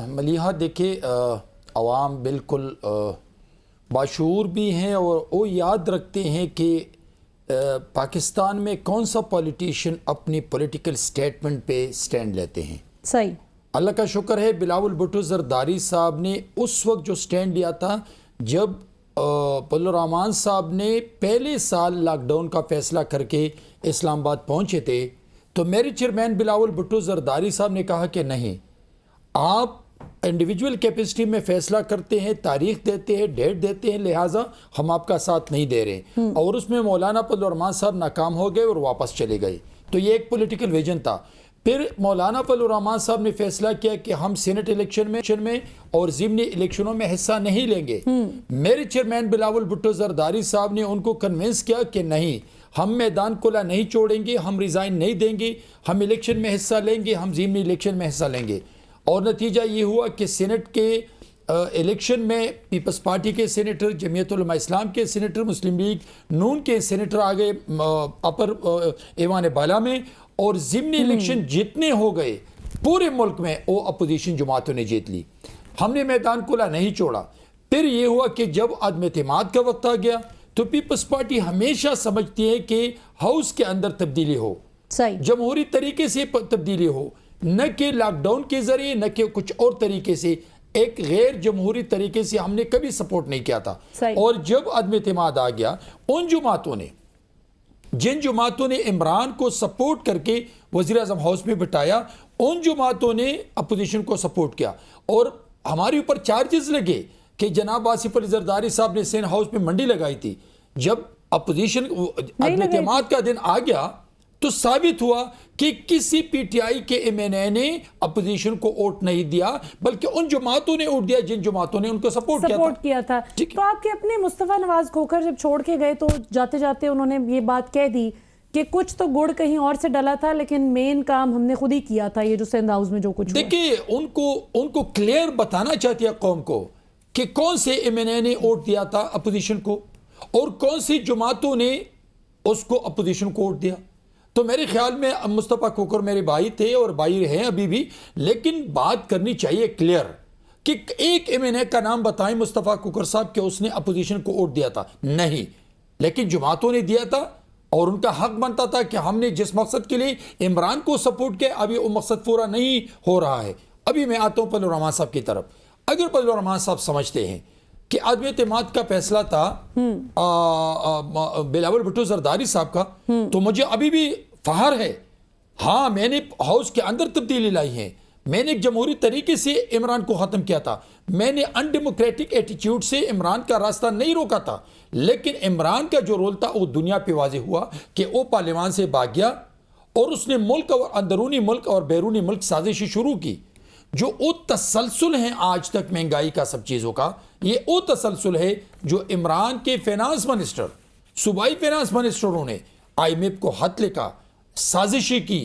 ملیحہ دیکھیں عوام بالکل باشعور بھی ہیں اور وہ یاد رکھتے ہیں کہ پاکستان میں کون سا پولیٹیشین اپنی پولیٹیکل سٹیٹمنٹ پہ سٹینڈ لیتے ہیں. صحیح. اللہ کا شکر ہے بلاول بھٹو زرداری صاحب نے اس وقت جو سٹینڈ لیا تھا جب فضل الرحمان صاحب نے پہلے سال لاک ڈاؤن کا فیصلہ کر کے اسلام آباد پہنچے تھے تو میرے چیئرمین بلاول بھٹو زرداری صاحب نے کہا کہ نہیں، آپ انڈیویجول کیپیسٹی میں فیصلہ کرتے ہیں، تاریخ دیتے ہیں، ڈیٹ دیتے ہیں، لہٰذا ہم آپ کا ساتھ نہیں دے رہے. اور اس میں مولانا فضل الرحمان صاحب ناکام ہو گئے اور واپس چلے گئے. تو یہ ایک پولیٹیکل ویژن تھا. پھر مولانا فضل الرحمان صاحب نے فیصلہ کیا کہ ہم سینٹ الیکشن میں اور ضمنی الیکشنوں میں حصہ نہیں لیں گے. میرے چیئرمین بلاول بھٹو زرداری صاحب نے ان کو کنونس کیا کہ نہیں، ہم میدان کھلا نہیں چھوڑیں گے، ہم ریزائن نہیں دیں گے، ہم الیکشن میں حصہ لیں گے، ہم ضمنی الیکشن میں حصہ لیں گے. اور نتیجہ یہ ہوا کہ سینٹ کے الیکشن میں پیپلز پارٹی کے سینیٹر، جمعیت علماء اسلام کے سینیٹر، مسلم لیگ نون کے سینیٹر آگئے اپر ایوان بالا میں، اور ضمنی الیکشن جتنے ہو گئے پورے ملک میں وہ اپوزیشن جماعتوں نے جیت لی. ہم نے میدان کھلا نہیں چھوڑا. پھر یہ ہوا کہ جب عدم اعتماد کا وقت آ گیا تو پیپلز پارٹی ہمیشہ سمجھتی ہے کہ ہاؤس کے اندر تبدیلی ہو، جمہوری طریقے سے تبدیلی ہو، نہ کہ لاک ڈاؤن کے ذریعے، نہ کہ کچھ اور طریقے سے. ایک غیر جمہوری طریقے سے ہم نے کبھی سپورٹ نہیں کیا تھا. اور جب عدم اعتماد آ گیا، ان جماعتوں نے، جن جماعتوں نے عمران کو سپورٹ کر کے وزیر اعظم ہاؤس میں بٹھایا، ان جماعتوں نے اپوزیشن کو سپورٹ کیا. اور ہمارے اوپر چارجز لگے کہ جناب آصف علی زرداری صاحب نے سینٹ ہاؤس میں منڈی لگائی تھی. جب اپوزیشن عدم اعتماد کا دن آ گیا تو ثابت ہوا کہ کسی پی ٹی آئی کے ایم این اے نے اپوزیشن کو ووٹ نہیں دیا، بلکہ ان جماعتوں نے ووٹ دیا جن جماعتوں نے ان کو سپورٹ کیا تھا. تو آپ کے اپنے مصطفیٰ نواز کھوکھر جب چھوڑ کے گئے تو جاتے جاتے انہوں نے یہ بات کہہ دی کہ کچھ تو گڑ کہیں اور سے ڈلا تھا لیکن مین کام ہم نے خود ہی کیا تھا. یہ جو سندھ ہاؤس میں جو کچھ دیکھیے، ان کو کلیئر بتانا چاہتی ہے قوم کو کہ کون سے ایم این اے نے ووٹ دیا تھا اپوزیشن کو اور کون سی جماعتوں نے اس کو اپوزیشن کو ووٹ دیا. تو میرے خیال میں مصطفیٰ کھوکھر میرے بھائی تھے اور بھائی ہیں ابھی بھی، لیکن بات کرنی چاہیے کلیئر کہ ایک ایم این اے کا نام بتائیں مصطفیٰ کھوکھر صاحب کہ اس نے اپوزیشن کو ووٹ دیا تھا. نہیں، لیکن جماعتوں نے دیا تھا اور ان کا حق بنتا تھا کہ ہم نے جس مقصد کے لیے عمران کو سپورٹ کیا ابھی وہ مقصد پورا نہیں ہو رہا ہے. ابھی میں آتا ہوں فضل الرحمان صاحب کی طرف. اگر فضل الرحمان صاحب سمجھتے ہیں کہ عدم اعتماد کا فیصلہ تھا بلاول بھٹو زرداری صاحب کا، تو مجھے ابھی بھی فخر ہے. ہاں، میں نے ہاؤس کے اندر تبدیلی لائی ہے، میں نے ایک جمہوری طریقے سے عمران کو ختم کیا تھا، میں نے ان ڈیموکریٹک ایٹیچیوڈ سے عمران کا راستہ نہیں روکا تھا. لیکن عمران کا جو رول تھا وہ دنیا پہ واضح ہوا کہ وہ پارلیمان سے بھاگ گیا اور اس نے ملک اور اندرونی ملک اور بیرونی ملک سازشیں شروع کی. جو وہ تسلسل ہیں آج تک مہنگائی کا سب چیزوں کا، یہ وہ تسلسل ہے جو عمران کے فینانس منسٹر، صوبائی فینانس منسٹروں نے آئی ایم ایف کو خط لکھا، سازشیں کی،